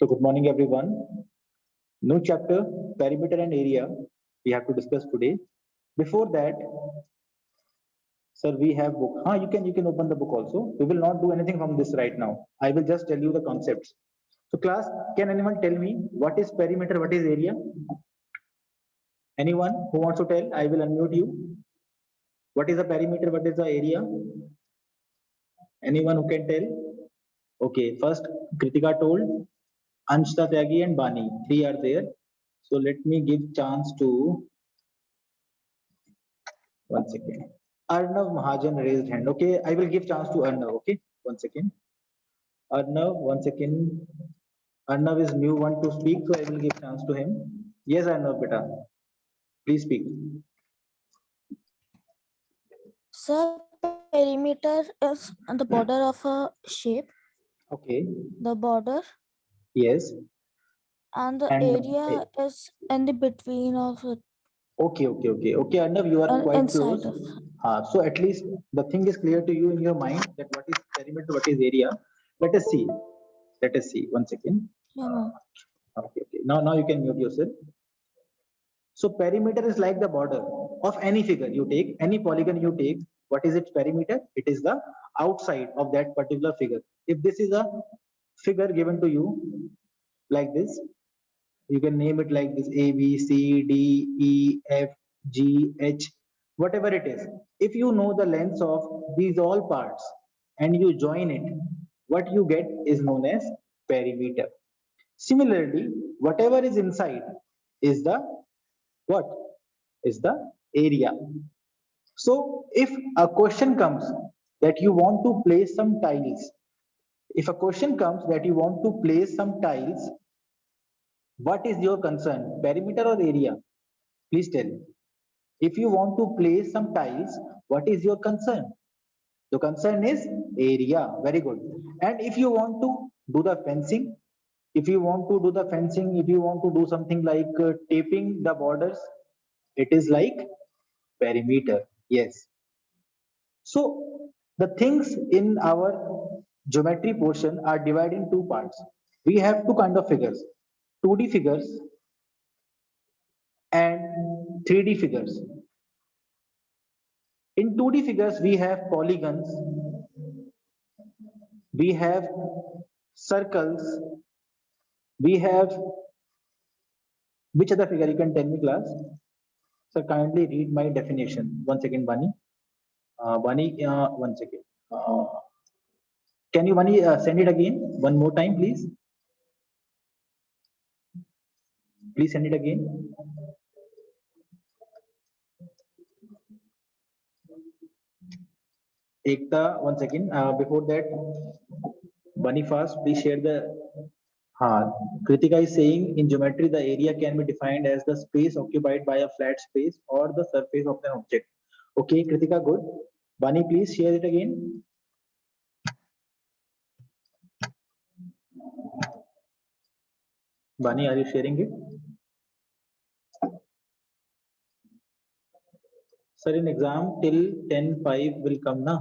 So good morning, everyone. New chapter, perimeter and area, we have to discuss today. Before that, sir, we have book. You can open the book also. We will not do anything from this right now. I will just tell you the concepts. So class, can anyone tell me what is perimeter, what is area? Anyone who wants to tell, I will unmute you. What is the perimeter, what is the area? Anyone who can tell? Okay, first Kritika told, Anshta, Tyagi and Bani, three are there. So let me give chance to one second. Arnav Mahajan raised hand. Okay, I will give chance to Arnav. Okay, one second. Arnav, one second. Arnav is new one to speak, so I will give chance to him. Yes, Arnav, beta. Please speak. Sir, perimeter is the border of a shape, Okay. the border, Yes. and the And area is in the between of it, okay. Arnav, you are quite inside close. of. So at least the thing is clear to you in your mind that what is perimeter, what is area. Let us see. Let us see. One second. Yeah, ma'am. Okay. Now you can mute yourself. So perimeter is like the border of any figure you take, any polygon you take. What is its perimeter? It is the outside of that particular figure. If this is a figure given to you like this, you can name it like this: A, B, C, D, E, F, G, H, whatever it is. If you know the lengths of these all parts and you join it, what you get is known as perimeter. Similarly, whatever is inside is the what is the area. So if a question comes that you want to place some tiles, if a question comes that you want to place some tiles, what is your concern, perimeter or area? Please tell me. If you want to place some tiles, what is your concern? The concern is area. Very good. And if you want to do the fencing, if you want to do the fencing, if you want to do something like taping the borders, it is like perimeter. Yes. So the things in our geometry portion are divided in two parts. We have two kind of figures, 2D figures and 3D figures. In 2D figures, we have polygons, we have circles, we have which other figure you can tell me, class? So kindly read my definition. One second, Bani. One second. Can you, Bani, send it again one more time, please? Please send it again. Ekta, one second. Before that, Bunny fast, please share the. Kritika is saying in geometry, the area can be defined as the space occupied by a flat space or the surface of an object. Okay, Kritika, good. Bunny, please share it again. Bunny, are you sharing it? Sir, in exam till 10:05 will come na?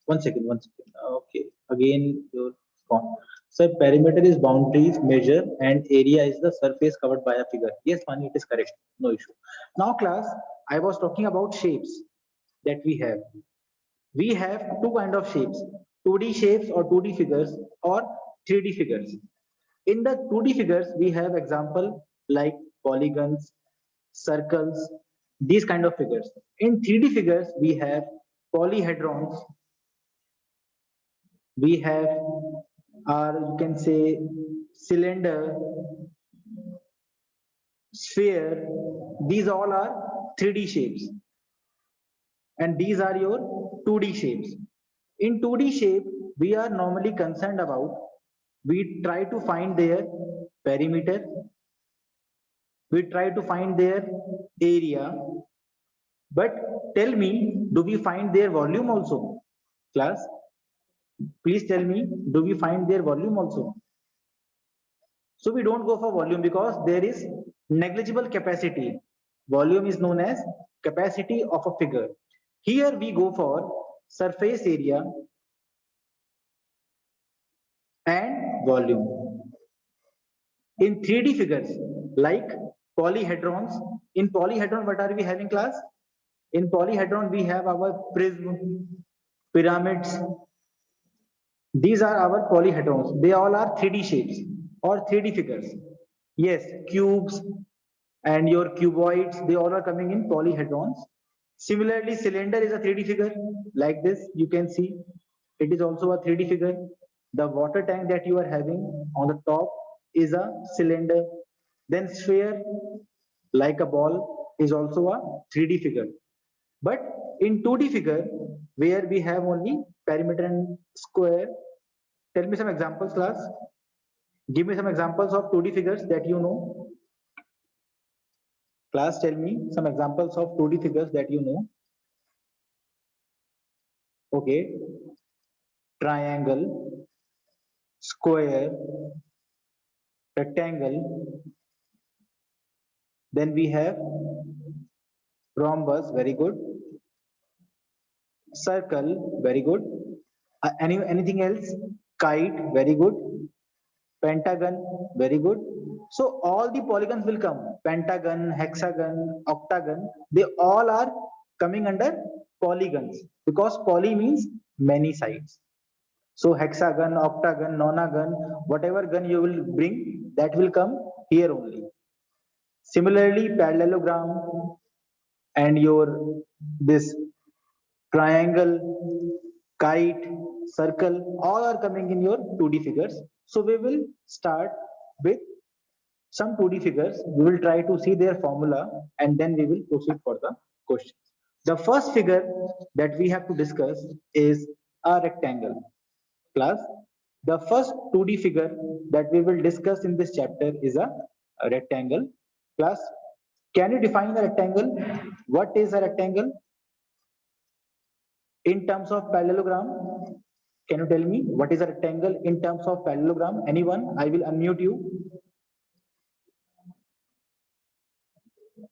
One second, one second. Okay, again your gone. Sir, perimeter is boundaries, measure, and area is the surface covered by a figure. Yes, Mani, it is correct. No issue. Now, class, I was talking about shapes that we have. We have two kind of shapes: 2D shapes or 2D figures or 3D figures. In the 2D figures, we have example like polygons, circles, these kind of figures. In 3D figures, we have polyhedrons, we have, or you can say, cylinder, sphere. These all are 3D shapes, and these are your 2D shapes. In 2D shape, we are normally concerned about, we try to find their perimeter, we try to find their area, but tell me, do we find their volume also? Class, please tell me, do we find their volume also? So we don't go for volume because there is negligible capacity. Volume is known as capacity of a figure. Here we go for surface area and volume. in 3D figures like polyhedrons. In polyhedron, what are we having, class? In polyhedron, we have our prism, pyramids. These are our polyhedrons. They all are 3D shapes or 3D figures. Yes, cubes and your cuboids, they all are coming in polyhedrons. Similarly, cylinder is a 3D figure like this. You can see it is also a 3D figure. The water tank that you are having on the top is a cylinder. Then sphere, like a ball, is also a 3D figure. But in 2D figure, where we have only perimeter and square, tell me some examples, class. Give me some examples of 2D figures that you know. Class, tell me some examples of 2D figures that you know. Okay, triangle, square, rectangle. Then we have rhombus, very good. Circle, very good. Anything else? Kite, very good. Pentagon, very good. So all the polygons will come. Pentagon, hexagon, octagon, they all are coming under polygons because poly means many sides. So hexagon, octagon, nonagon, whatever gun you will bring, that will come here only. Similarly, parallelogram and your this triangle, kite, circle, all are coming in your 2D figures. So we will start with some 2D figures. We will try to see their formula and then we will proceed for the questions. The first figure that we have to discuss is a rectangle. Class, the first 2D figure that we will discuss in this chapter is a rectangle. Class, can you define a rectangle? What is a rectangle? In terms of parallelogram, can you tell me what is a rectangle in terms of parallelogram? Anyone? I will unmute you.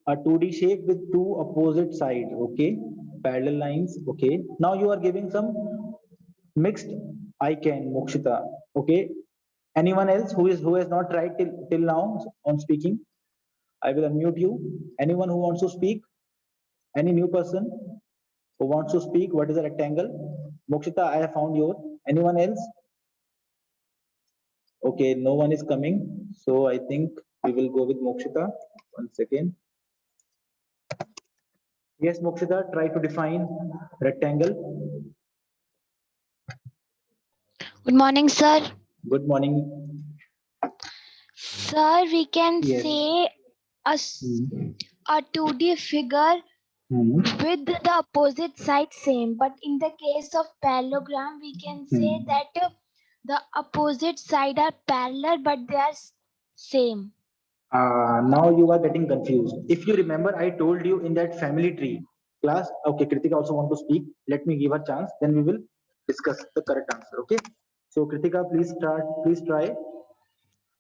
A 2D shape with two opposite sides. Okay. Parallel lines. Okay. Now you are giving some mixed. I can, Mokshita. Okay. Anyone else who has not tried till now on speaking? I will unmute you. Anyone who wants to speak? Any new person who wants to speak? What is a rectangle? Mokshita, I have found your. Anyone else? Okay, no one is coming. So I think we will go with Mokshita. One second. Yes, Mokshita, try to define rectangle. Good morning, sir. Good morning. Sir, we can Yes. say a 2D figure Hmm. with the opposite side same, but in the case of parallelogram, we can say that the opposite side are parallel, but they are same. Now you are getting confused. If you remember, I told you in that family tree class. Okay, Kritika also want to speak. Let me give her chance. Then we will discuss the correct answer. Okay. So Kritika, please start. Please try.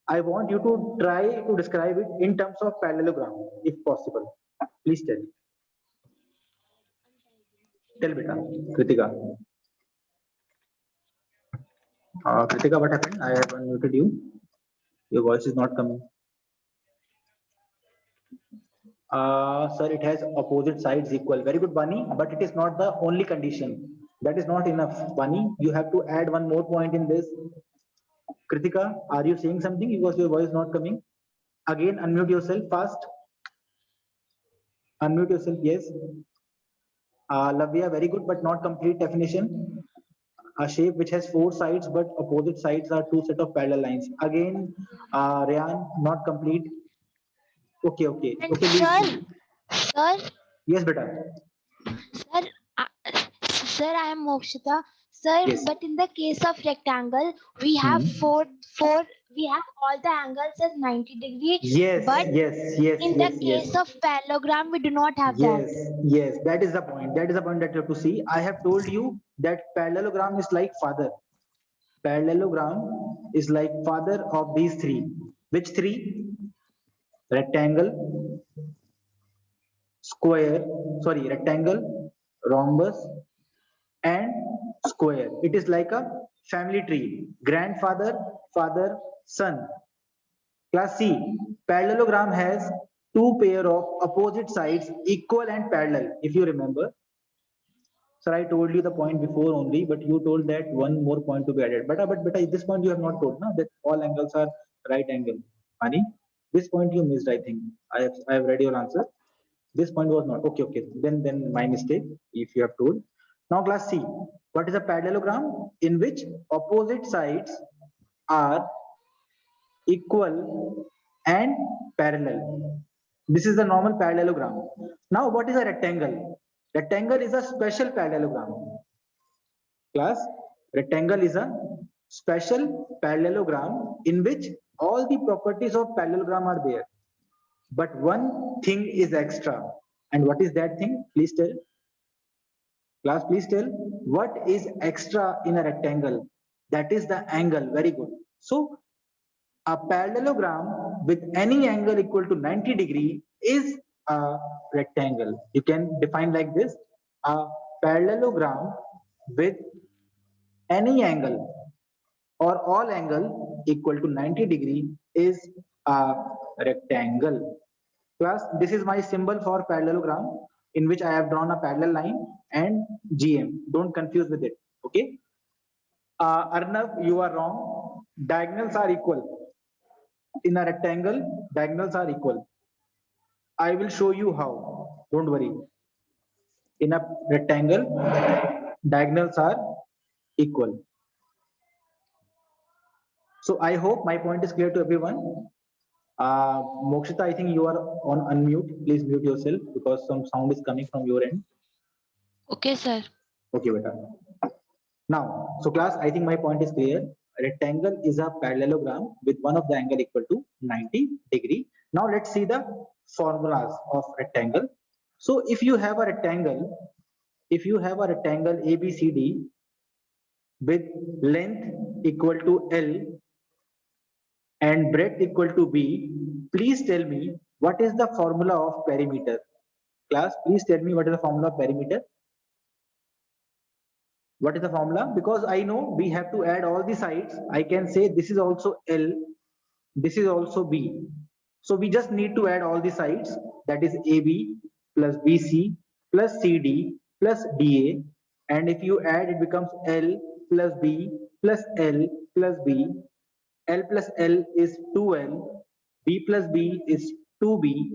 I want you to try to describe it in terms of parallelogram, if possible. Please tell. Tell, beta. Kritika. Kritika, what happened? I have unmuted you. Your voice is not coming. Sir, it has opposite sides equal. Very good, Bani, but it is not the only condition. That is not enough. Bani, you have to add one more point in this. Kritika, are you saying something because your voice is not coming? Again, unmute yourself fast. Unmute yourself, yes. Lavya, very good, but not complete definition. A shape which has four sides, but opposite sides are two set of parallel lines. Again, Rayan, not complete. Okay, okay. And Okay, sir, yes, beta. sir, sir, I am Mokshita. Sir, Yes. but in the case of rectangle, we have we have all the angles as 90 degree. Yes, But yes, yes, in yes, the yes. case of parallelogram, we do not have Yes, that. yes, that is the point. That is the point that you have to see. I have told you that parallelogram is like father. Parallelogram is like father of these three. Which three? Rectangle, square, sorry, rectangle, rhombus, and square. It is like a family tree. Grandfather, father, son. Class C, parallelogram has two pair of opposite sides equal and parallel. If you remember, sir, I told you the point before only, but you told that one more point to be added. But at this point you have not told, na, that all angles are right angle. Ani, this point you missed, I think. I have read your answer. This point was not. Okay, okay. Then my mistake, if you have told. Now class C, what is a parallelogram? In which opposite sides are equal and parallel. This is the normal parallelogram. Now what is a rectangle? Rectangle is a special parallelogram. Class, rectangle is a special parallelogram in which all the properties of parallelogram are there. But one thing is extra. And what is that thing? Please tell. Class, please tell. What is extra in a rectangle? That is the angle. Very good. So a parallelogram with any angle equal to 90 degree is a rectangle. You can define like this. A parallelogram with any angle or all angle equal to 90 degree is a rectangle. Class, this is my symbol for parallelogram in which I have drawn a parallel line and GM. Don't confuse with it. Okay. Arnav, you are wrong. Diagonals are equal. In a rectangle, diagonals are equal. I will show you how. Don't worry. In a rectangle, diagonals are equal. So I hope my point is clear to everyone. Mokshita, I think you are on unmute. Please mute yourself because some sound is coming from your end. Okay, sir. Okay, beta. Now, so class, I think my point is clear. A rectangle is a parallelogram with one of the angle equal to 90 degree. Now let's see the formulas of rectangle. So if you have a rectangle, ABCD with length equal to L and breadth equal to B, please tell me what is the formula of perimeter. Class, please tell me what is the formula of perimeter. What is the formula? Because I know we have to add all the sides. I can say this is also L, this is also B. So we just need to add all the sides, that is AB plus BC plus CD plus DA. And if you add, it becomes L plus B plus L plus B. L plus L is 2L, B plus B is 2B.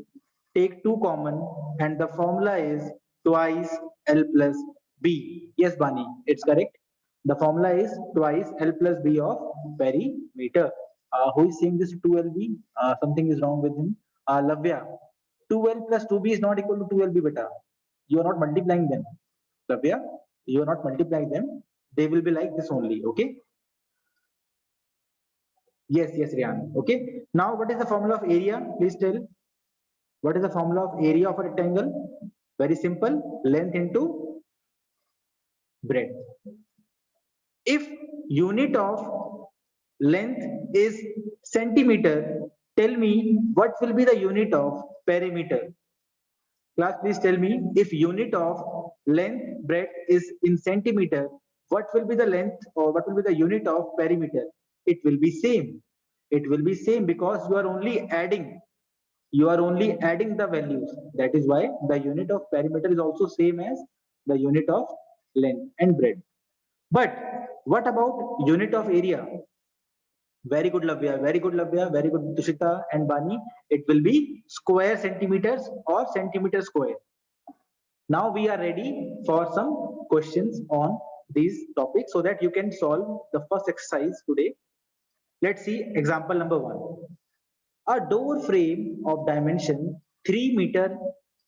Take 2 common and the formula is twice L plus B. Yes, Bani, it's correct. The formula is twice L plus B of perimeter. Who is saying this 2LB? Something is wrong with him. Lavya, 2L plus 2B is not equal to 2LB, beta. You are not multiplying them. Lavya, you are not multiplying them. They will be like this only, okay? Yes, yes, Rian. Okay. Now, what is the formula of area? Please tell. What is the formula of area of a rectangle? Very simple. Length into breadth. If unit of length is centimeter, tell me what will be the unit of perimeter. Class, please tell me if unit of length breadth is in centimeter, what will be the length or what will be the unit of perimeter? It will be same. It will be same because you are only adding the values. That is why the unit of perimeter is also same as the unit of length and breadth. But what about unit of area? Very good, Lavya. Very good, Lavya. Very good, Tushita and Bani. It will be square centimeters or centimeter square. Now we are ready for some questions on these topics so that you can solve the first exercise today. Let's see example number 1. A door frame of dimension 3 meter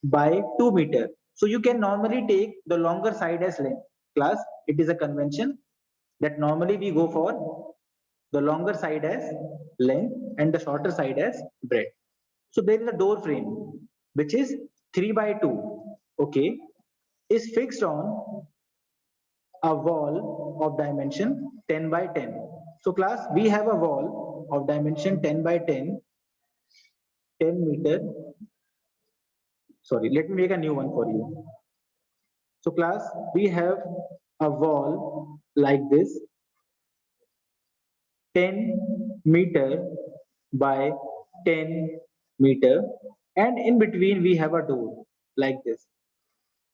by 2 meter. So you can normally take the longer side as length. Class, it is a convention that normally we go for the longer side as length and the shorter side as breadth. So there is a door frame which is 3 by 2. Okay, is fixed on a wall of dimension 10 by 10. So class, we have a wall of dimension 10 by 10 meter. Sorry, let me make a new one for you. So class, we have a wall like this, 10 meter by 10 meter, and in between we have a door like this.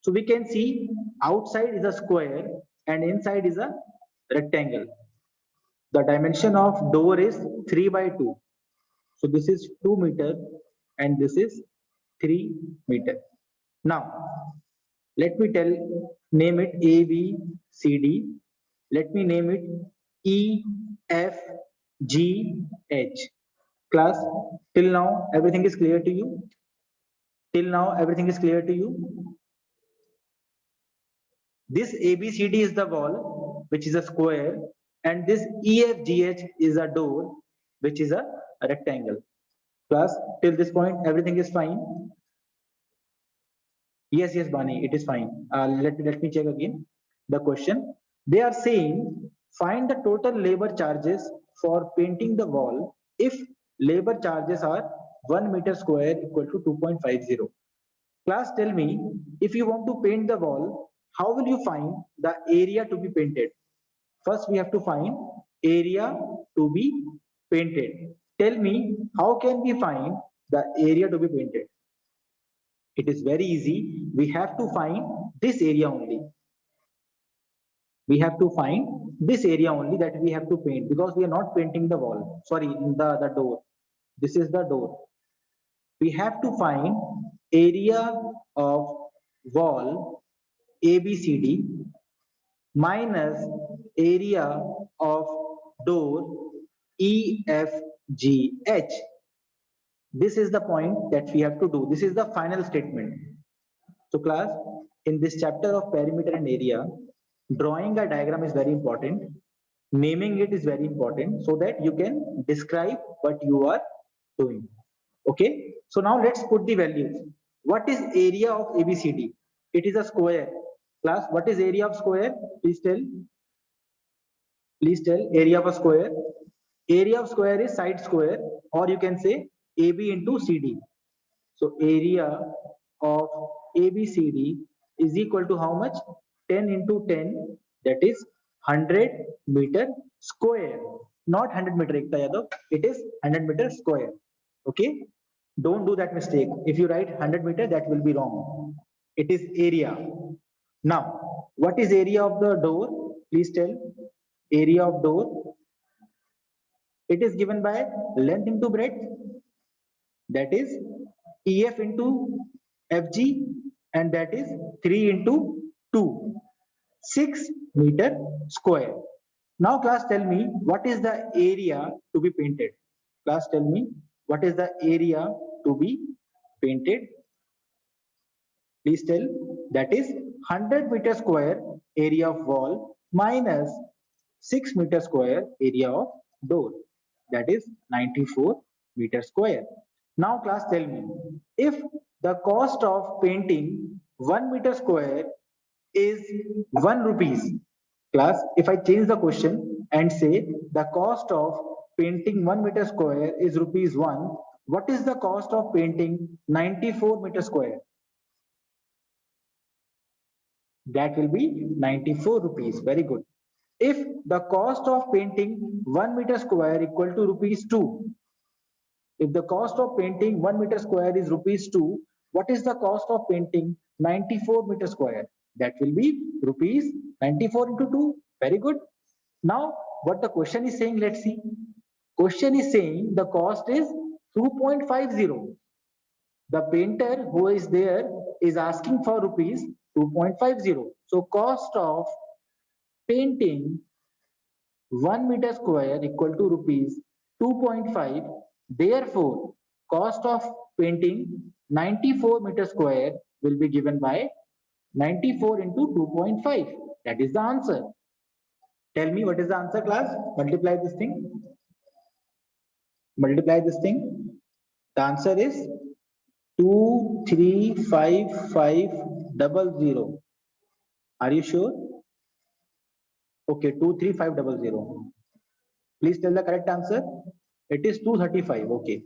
So we can see outside is a square and inside is a rectangle. The dimension of door is 3 by 2. So this is 2 meter and this is 3 meter. Now, let me name it A, B, C, D. Let me name it E, F, G, H. Class, till now everything is clear to you? Till now everything is clear to you? This ABCD is the wall, which is a square, and this EFGH is a door, which is a rectangle. Class, till this point, everything is fine. Yes, Bani, it is fine. Let me check again the question. They are saying find the total labor charges for painting the wall if labor charges are 1 meter square equal to 2.50. Class, tell me, if you want to paint the wall, how will you find the area to be painted? First, we have to find area to be painted. Tell me, how can we find the area to be painted? It is very easy. We have to find this area only. We have to find this area only that we have to paint because we are not painting the wall. Sorry, the door. This is the door. We have to find area of wall ABCD minus area of door EFGH. This is the point that we have to do. This is the final statement. So class, in this chapter of perimeter and area, drawing a diagram is very important. Naming it is very important so that you can describe what you are doing. Okay, so now let's put the values. What is area of ABCD? It is a square. Class, what is area of square? Please tell. Please tell area of a square. Area of square is side square, or you can say AB into CD. So area of ABCD is equal to how much? 10 into 10, that is 100 meter square. Not 100 meter, Ekta Yadav. It is 100 meter square. Okay? Don't do that mistake. If you write 100 meter, that will be wrong. It is area. Now, what is area of the door? Please tell. Area of door. It is given by length into breadth. That is EF into FG, and that is 3 into 2. 6 meter square. Now class, tell me what is the area to be painted. Class, tell me what is the area to be painted. Please tell. That is 100 meter square area of wall minus 6 meter square area of door. That is 94 meter square. Now class, tell me, if the cost of painting 1 meter square is 1 rupees. Class, if I change the question and say the cost of painting 1 meter square is rupees 1, what is the cost of painting 94 meter square? That will be 94 rupees. Very good. If the cost of painting 1 meter square equal to rupees 2, if the cost of painting 1 meter square is rupees 2, what is the cost of painting 94 meter square? That will be rupees 94 into 2. Very good. Now, what the question is saying, let's see. Question is saying the cost is 2.50. The painter who is there is asking for rupees 2.50. So cost of painting 1 meter square equal to rupees 2.5. Therefore, cost of painting 94 meter square will be given by 94 into 2.5. That is the answer. Tell me what is the answer, class? Multiply this thing. Multiply this thing. The answer is 235,500. Are you sure? Okay, 235,500. Please tell the correct answer. It is 235. Okay.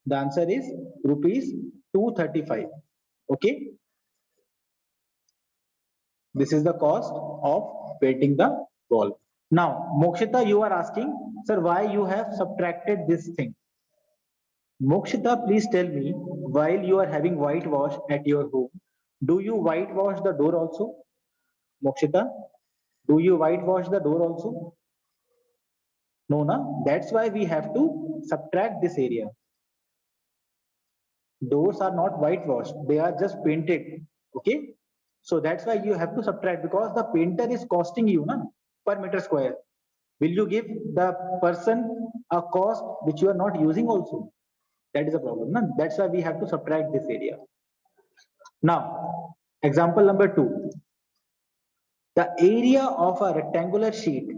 The answer is rupees 235. Okay. This is the cost of painting the wall. Now, Mokshita, you are asking, sir, why you have subtracted this thing? Mokshita, please tell me, while you are having whitewash at your home, do you whitewash the door also? Mokshita, do you whitewash the door also? No, na? That's why we have to subtract this area. Doors are not whitewashed, they are just painted. Okay? So that's why you have to subtract, because the painter is costing you na, per meter square. Will you give the person a cost which you are not using also? That is a problem. Na? That's why we have to subtract this area. Now, example number 2. The area of a rectangular sheet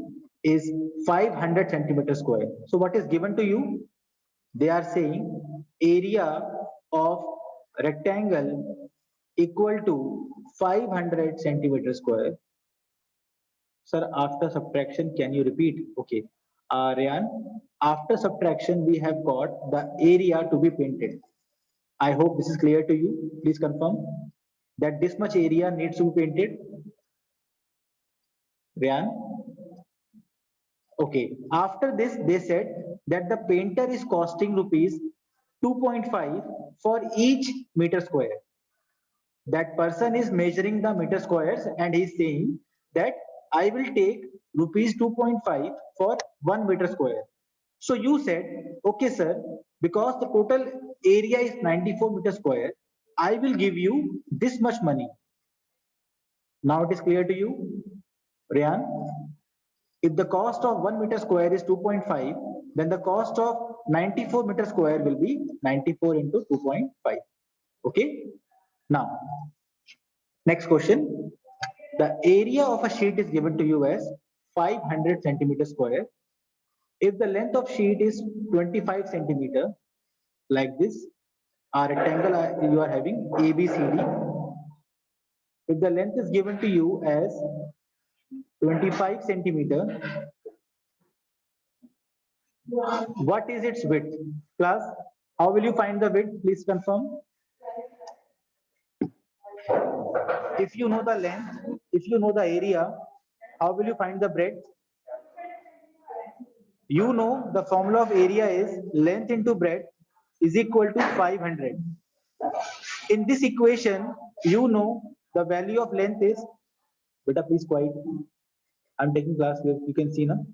is 500 centimeters square. So what is given to you? They are saying area of rectangle equal to 500 centimeters square. Sir, after subtraction, can you repeat? Okay. Ryan, after subtraction, we have got the area to be painted. I hope this is clear to you. Please confirm that this much area needs to be painted. Ryan? Okay. After this, they said that the painter is costing rupees 2.5 for each meter square. That person is measuring the meter squares and he's saying that I will take rupees 2.5 for 1 meter square. So you said, okay, sir, because the total area is 94 meter square, I will give you this much money. Now it is clear to you, Rian? If the cost of 1 meter square is 2.5, then the cost of 94 meter square will be 94 into 2.5. Okay. Now, next question. The area of a sheet is given to you as 500 centimeter square. If the length of sheet is 25 centimeter, like this, a rectangle you are having ABCD. If the length is given to you as 25 centimeter, what is its width? Class, how will you find the width? Please confirm. If you know the length, if you know the area, how will you find the breadth? You know the formula of area is length into breadth is equal to 500. In this equation, you know the value of length is, beta please quiet. I'm taking class here, you can see now.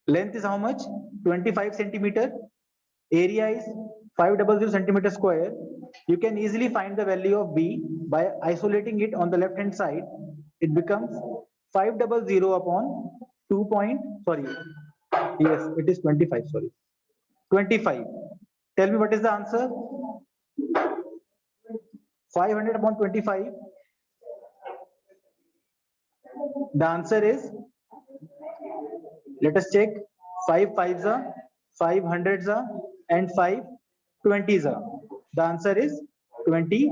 Length is how much? 25 centimeter. Area is 500 centimeter square. You can easily find the value of B by isolating it on the left hand side. It becomes 500 upon 2 point, sorry. Yes, it is 25, sorry. 25. Tell me what is the answer? 500 upon 25. The answer is, let us check, 5 fives are, 5 hundreds are, and 5 20s are. The answer is 20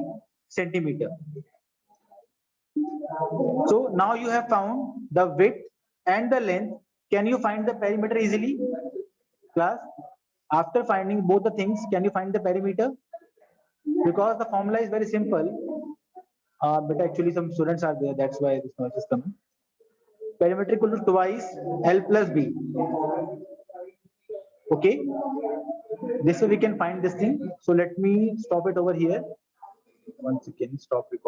centimeter. So now you have found the width and the length. Can you find the perimeter easily? Class, after finding both the things, can you find the perimeter? Because the formula is very simple. But actually some students are there, that's why this noise is coming. Perimeter equal to twice L plus B. Okay, this way we can find this thing. So let me stop it over here. Once again, stop recording.